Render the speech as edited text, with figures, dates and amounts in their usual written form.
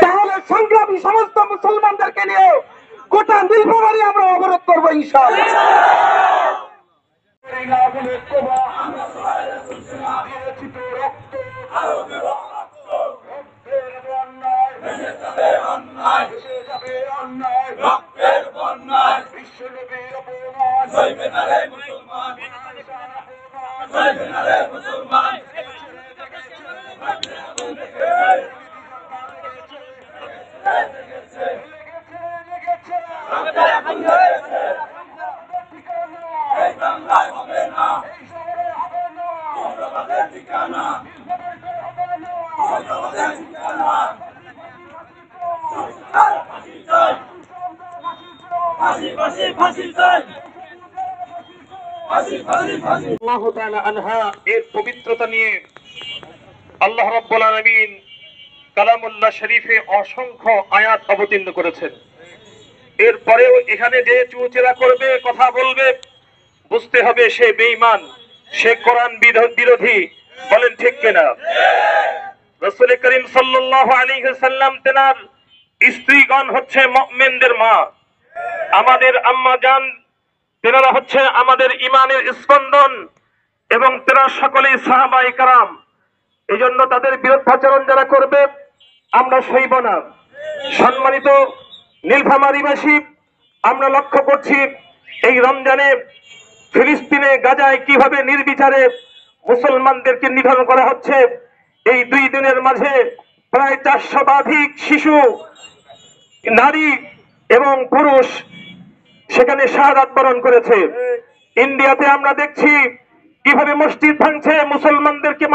তাহলে সংগ্রামী সমস্ত মুসলমানদেরকে নিয়ে গোটা নীলফামারী আমরা অবরোধ করবো ইনশাআল্লাহ। এর পবিত্রতা নিয়ে আল্লাহ রাব্বুল আলামিন কালামুল্লাহ শরীফে অসংখ্য আয়াত অবতীর্ণ করেছেন। এরপরেও এখানে যে চুচেরা করবে, কথা বলবে, বুঝতে হবে সে বেঈমান, সে কোরআন বিরোধী। বলেন ঠিক কিনা? রাসূল করিম সাল্লাল্লাহু আলাইহি ওয়াসাল্লাম তেনার স্ত্রীগণ হচ্ছে মুমিনদের মা, আমাদের আম্মা জান, তেনারা হচ্ছে আমাদের ইমানের স্পন্দন এবং তেনারা সকলেই সাহাবায়ে কেরাম। এজন্য তাদের বিরুদ্ধাচরণ যারা করবে আমরা সইব না। সম্মানিত নীলফামারীবাসী, আমরা লক্ষ্য করছি এই রমজানে ফিলিস্তিনে গাজায় কিভাবে নির্বিচারে মুসলমানদেরকে নিধন করা হচ্ছে। এই 2 দিনের মাঝে প্রায় 400 শিশু, নারী এবং পুরুষ সেখানে শাহাদাত বরণ করেছে। ইন্ডিয়াতে আমরা দেখছি কিভাবে মসজিদ ভাঙছে, মুসলমানদেরকে